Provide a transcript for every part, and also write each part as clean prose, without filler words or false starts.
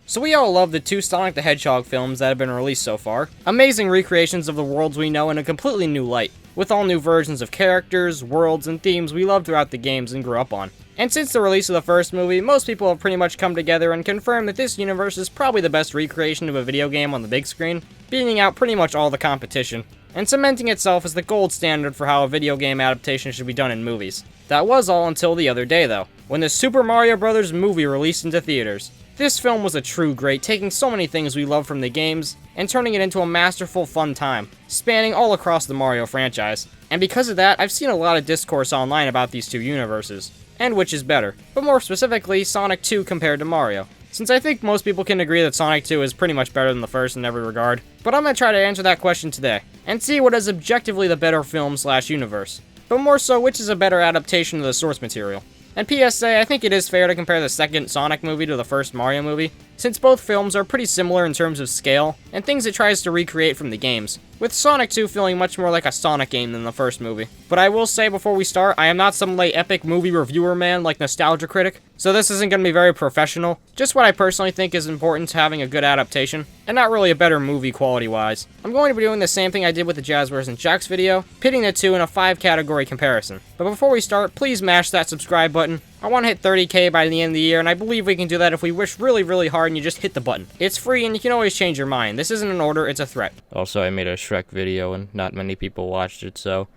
So we all love the two Sonic the Hedgehog films that have been released so far. Amazing recreations of the worlds we know in a completely new light, with all new versions of characters, worlds, and themes we loved throughout the games and grew up on. And since the release of the first movie, most people have pretty much come together and confirmed that this universe is probably the best recreation of a video game on the big screen, beating out pretty much all the competition, and cementing itself as the gold standard for how a video game adaptation should be done in movies. That was all until the other day though, when the Super Mario Bros. Movie released into theaters. This film was a true great, taking so many things we love from the games, and turning it into a masterful fun time, spanning all across the Mario franchise. And because of that, I've seen a lot of discourse online about these two universes, and which is better, but more specifically, Sonic 2 compared to Mario, since I think most people can agree that Sonic 2 is pretty much better than the first in every regard. But I'm gonna try to answer that question today, and see what is objectively the better film/universe, but more so which is a better adaptation of the source material. And PSA, I think it is fair to compare the second Sonic movie to the first Mario movie, since both films are pretty similar in terms of scale, and things it tries to recreate from the games, with Sonic 2 feeling much more like a Sonic game than the first movie. But I will say before we start, I am not some epic movie reviewer man like Nostalgia Critic, so this isn't going to be very professional, just what I personally think is important to having a good adaptation, and not really a better movie quality-wise. I'm going to be doing the same thing I did with the Jazzwares and Jacks video, pitting the two in a 5-category comparison. But before we start, please mash that subscribe button. I want to hit 30k by the end of the year, and I believe we can do that if we wish really, really hard and you just hit the button. It's free and you can always change your mind. This isn't an order, it's a threat. Also, I made a Shrek video and not many people watched it, so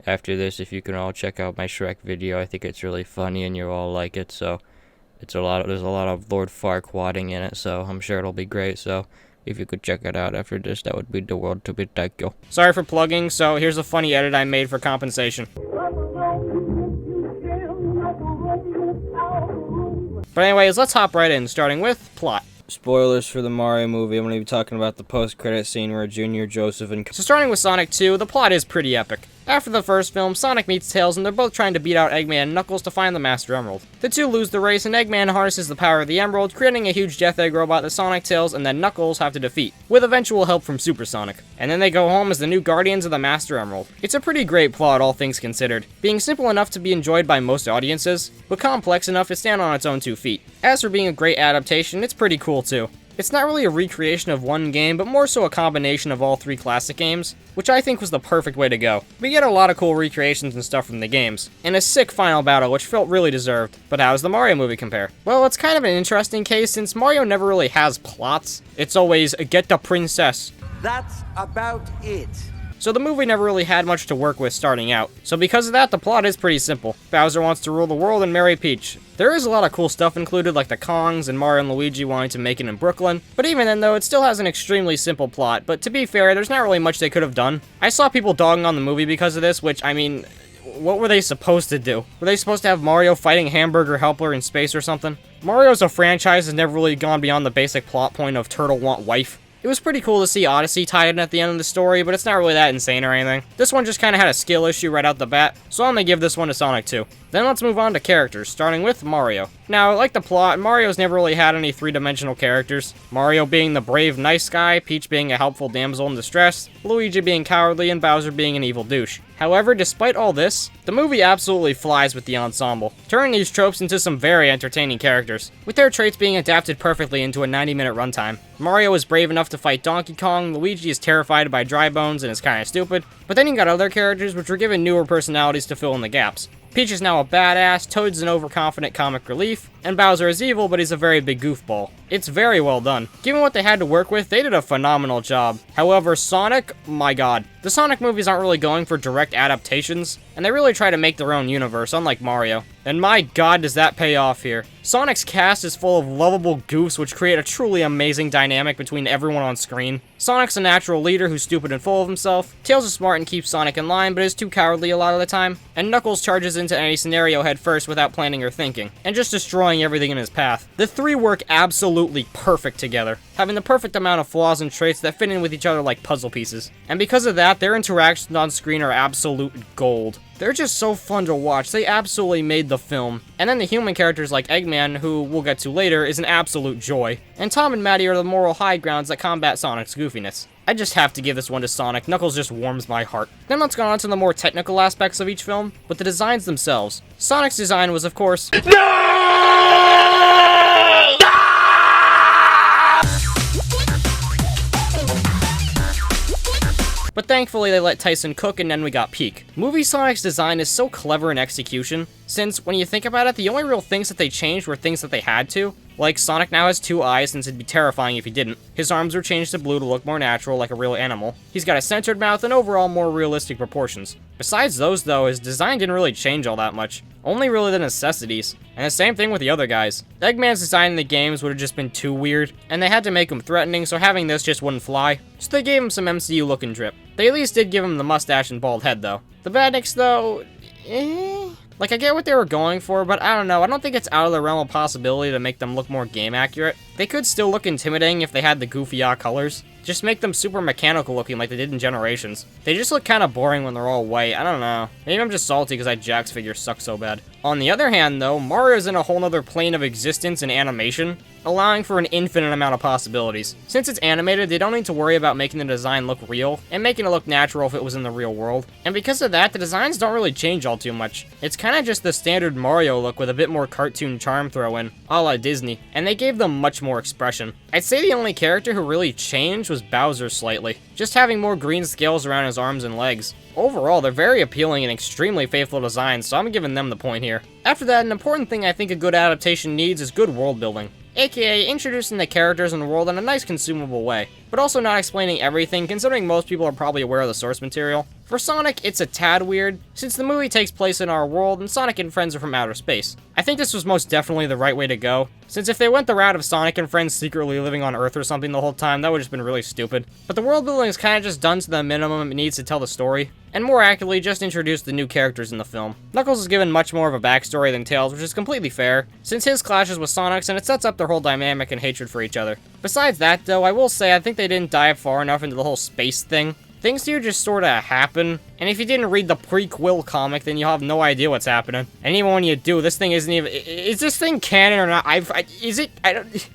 after this, if you can all check out my Shrek video, I think it's really funny and you'll all like it, so there's a lot of Lord Farquaading in it, so I'm sure it'll be great, so if you could check it out after this, that would be the world to be. Thank you. Sorry for plugging, so here's a funny edit I made for compensation. But anyways, let's hop right in, starting with plot. Spoilers for the Mario movie. I'm going to be talking about the post-credit scene where Junior, Joseph, and... So starting with Sonic 2, the plot is pretty epic. After the first film, Sonic meets Tails and they're both trying to beat out Eggman and Knuckles to find the Master Emerald. The two lose the race and Eggman harnesses the power of the Emerald, creating a huge Death Egg robot that Sonic, Tails, and then Knuckles have to defeat, with eventual help from Super Sonic. And then they go home as the new Guardians of the Master Emerald. It's a pretty great plot, all things considered, being simple enough to be enjoyed by most audiences, but complex enough to stand on its own 2 feet. As for being a great adaptation, it's pretty cool too. It's not really a recreation of one game, but more so a combination of all 3 classic games, which I think was the perfect way to go. We get a lot of cool recreations and stuff from the games, and a sick final battle which felt really deserved. But how does the Mario movie compare? Well, it's kind of an interesting case since Mario never really has plots. It's always, get the princess. That's about it. So the movie never really had much to work with starting out. So because of that, the plot is pretty simple. Bowser wants to rule the world and marry Peach. There is a lot of cool stuff included, like the Kongs and Mario and Luigi wanting to make it in Brooklyn. But even then though, it still has an extremely simple plot. But to be fair, there's not really much they could have done. I saw people dogging on the movie because of this, which, I mean, what were they supposed to do? Were they supposed to have Mario fighting Hamburger Helper in space or something? Mario's a franchise has never really gone beyond the basic plot point of turtle want wife. It was pretty cool to see Odyssey tied in at the end of the story, but it's not really that insane or anything. This one just kind of had a skill issue right out the bat, so I'm gonna give this one to Sonic 2. Then let's move on to characters, starting with Mario. Now, like the plot, Mario's never really had any 3-dimensional characters. Mario being the brave, nice guy, Peach being a helpful damsel in distress, Luigi being cowardly, and Bowser being an evil douche. However, despite all this, the movie absolutely flies with the ensemble, turning these tropes into some very entertaining characters, with their traits being adapted perfectly into a 90-minute runtime. Mario is brave enough to fight Donkey Kong, Luigi is terrified by dry bones and is kinda stupid, but then you got other characters which were given newer personalities to fill in the gaps. Peach is now a badass, Toad's an overconfident comic relief, and Bowser is evil, but he's a very big goofball. It's very well done. Given what they had to work with, they did a phenomenal job. However, Sonic, my god. The Sonic movies aren't really going for direct adaptations, and they really try to make their own universe, unlike Mario. And my god, does that pay off here. Sonic's cast is full of lovable goofs which create a truly amazing dynamic between everyone on screen. Sonic's a natural leader who's stupid and full of himself, Tails is smart and keeps Sonic in line but is too cowardly a lot of the time, and Knuckles charges into any scenario head first without planning or thinking, and just destroying everything in his path. The 3 work absolutely perfect together, having the perfect amount of flaws and traits that fit in with each other like puzzle pieces. And because of that, their interactions on screen are absolute gold. They're just so fun to watch, they absolutely made the film. And then the human characters like Eggman, who we'll get to later, is an absolute joy. And Tom and Maddie are the moral high grounds that combat Sonic's goofiness. I just have to give this one to Sonic, Knuckles just warms my heart. Then let's go on to the more technical aspects of each film, but the designs themselves. Sonic's design was of course... No! but thankfully they let Tyson cook and then we got Peak. Movie Sonic's design is so clever in execution, since when you think about it, the only real things that they changed were things that they had to. Like, Sonic now has 2 eyes, since it'd be terrifying if he didn't. His arms were changed to blue to look more natural, like a real animal. He's got a centered mouth and overall more realistic proportions. Besides those, though, his design didn't really change all that much. Only really the necessities. And the same thing with the other guys. Eggman's design in the games would have just been too weird, and they had to make him threatening, so having this just wouldn't fly. So they gave him some MCU looking drip. They at least did give him the mustache and bald head, though. The Badniks, though, Like, I get what they were going for, but I don't know. I don't think it's out of the realm of possibility to make them look more game accurate. They could still look intimidating if they had the goofy colors. Just make them super mechanical looking like they did in Generations. They just look kind of boring when they're all white. I don't know. Maybe I'm just salty because Jack's figure sucks so bad. On the other hand, though, Mario's in a whole nother plane of existence and animation, allowing for an infinite amount of possibilities. Since it's animated, they don't need to worry about making the design look real, and making it look natural if it was in the real world. And because of that, the designs don't really change all too much. It's kind of just the standard Mario look with a bit more cartoon charm throw in, a la Disney, and they gave them much more expression. I'd say the only character who really changed was Bowser slightly, just having more green scales around his arms and legs. Overall, they're very appealing and extremely faithful designs, so I'm giving them the point here. After that, an important thing I think a good adaptation needs is good world building. AKA introducing the characters in the world in a nice consumable way, but also not explaining everything considering most people are probably aware of the source material. For Sonic, it's a tad weird, since the movie takes place in our world and Sonic and friends are from outer space. I think this was most definitely the right way to go, since if they went the route of Sonic and friends secretly living on Earth or something the whole time, that would have just been really stupid. But the world building is kind of just done to the minimum it needs to tell the story, and more accurately, just introduce the new characters in the film. Knuckles is given much more of a backstory than Tails, which is completely fair, since his clashes with Sonic's and it sets up their whole dynamic and hatred for each other. Besides that, though, I will say I think they didn't dive far enough into the whole space thing. Things do just sorta happen, and if you didn't read the prequel comic, then you'll have no idea what's happening. And even when you do, this thing isn't even— is this thing canon or not? Is it? I don't—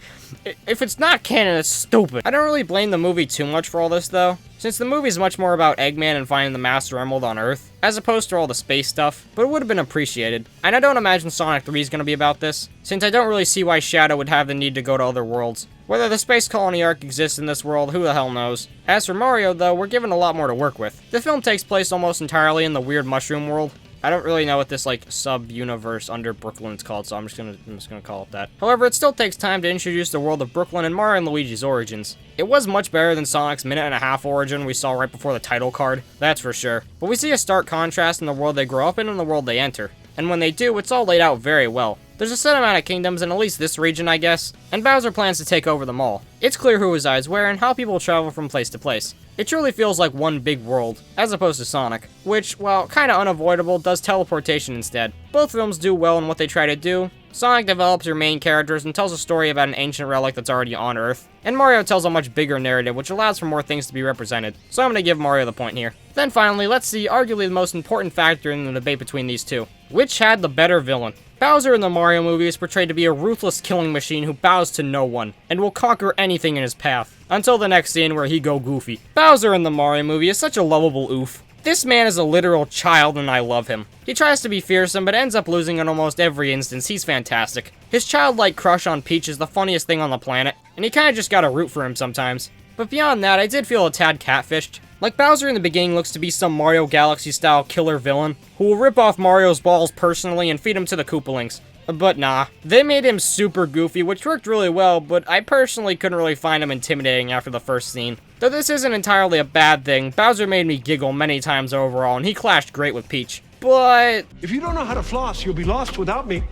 if it's not canon, it's stupid. I don't really blame the movie too much for all this, though, since the movie's much more about Eggman and finding the Master Emerald on Earth, as opposed to all the space stuff, but it would have been appreciated. And I don't imagine Sonic 3 is going to be about this, since I don't really see why Shadow would have the need to go to other worlds. Whether the Space Colony arc exists in this world, who the hell knows. As for Mario, though, we're given a lot more to work with. The film takes place almost entirely in the weird mushroom world. I don't really know what this, like, sub-universe under Brooklyn's called, so I'm just gonna call it that. However, it still takes time to introduce the world of Brooklyn and Mario and Luigi's origins. It was much better than Sonic's minute-and-a-half origin we saw right before the title card, that's for sure. But we see a stark contrast in the world they grow up in and the world they enter. And when they do, it's all laid out very well. There's a set amount of kingdoms in at least this region, I guess, and Bowser plans to take over them all. It's clear who his eyes where and how people travel from place to place. It truly feels like one big world, as opposed to Sonic, which, while kinda unavoidable, does teleportation instead. Both films do well in what they try to do. Sonic develops your main characters and tells a story about an ancient relic that's already on Earth, and Mario tells a much bigger narrative which allows for more things to be represented, so I'm gonna give Mario the point here. Then finally, let's see arguably the most important factor in the debate between these two. Which had the better villain? Bowser in the Mario movie is portrayed to be a ruthless killing machine who bows to no one, and will conquer anything in his path, until the next scene where he go goofy. Bowser in the Mario movie is such a lovable oof. This man is a literal child and I love him. He tries to be fearsome but ends up losing in almost every instance. He's fantastic. His childlike crush on Peach is the funniest thing on the planet, and you kinda just gotta root for him sometimes. But beyond that, I did feel a tad catfished. Like, Bowser in the beginning looks to be some Mario Galaxy-style killer villain, who will rip off Mario's balls personally and feed him to the Koopalings. But nah, they made him super goofy, which worked really well, but I personally couldn't really find him intimidating after the first scene. Though this isn't entirely a bad thing, Bowser made me giggle many times overall, and he clashed great with Peach. But if you don't know how to floss, you'll be lost without me.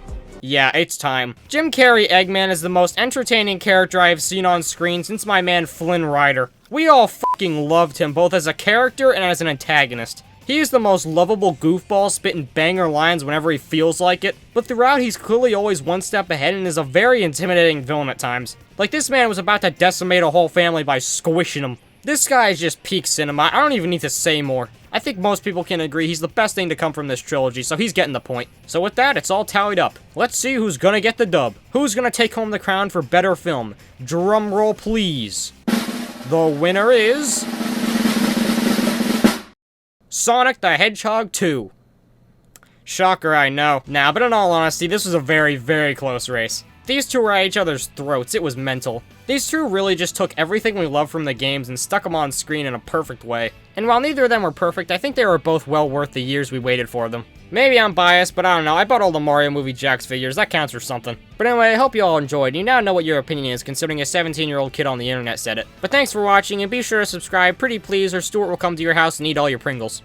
yeah, it's time. Jim Carrey Eggman is the most entertaining character I have seen on screen since my man Flynn Rider. We all fucking loved him, both as a character and as an antagonist. He is the most lovable goofball, spitting banger lines whenever he feels like it, but throughout he's clearly always one step ahead and is a very intimidating villain at times. Like, this man was about to decimate a whole family by squishing him. This guy is just peak cinema. I don't even need to say more. I think most people can agree he's the best thing to come from this trilogy, so he's getting the point. So with that, it's all tallied up. Let's see who's gonna get the dub. Who's gonna take home the crown for better film? Drum roll, please. The winner is Sonic the Hedgehog 2. Shocker, I know. Nah, but in all honesty, this was a very, very close race. These two were at each other's throats, it was mental. These two really just took everything we love from the games and stuck them on screen in a perfect way. And while neither of them were perfect, I think they were both well worth the years we waited for them. Maybe I'm biased, but I don't know, I bought all the Mario movie Jax figures, that counts for something. But anyway, I hope you all enjoyed. You now know what your opinion is, considering a 17-year-old kid on the internet said it. But thanks for watching, and be sure to subscribe, pretty please, or Stuart will come to your house and eat all your Pringles.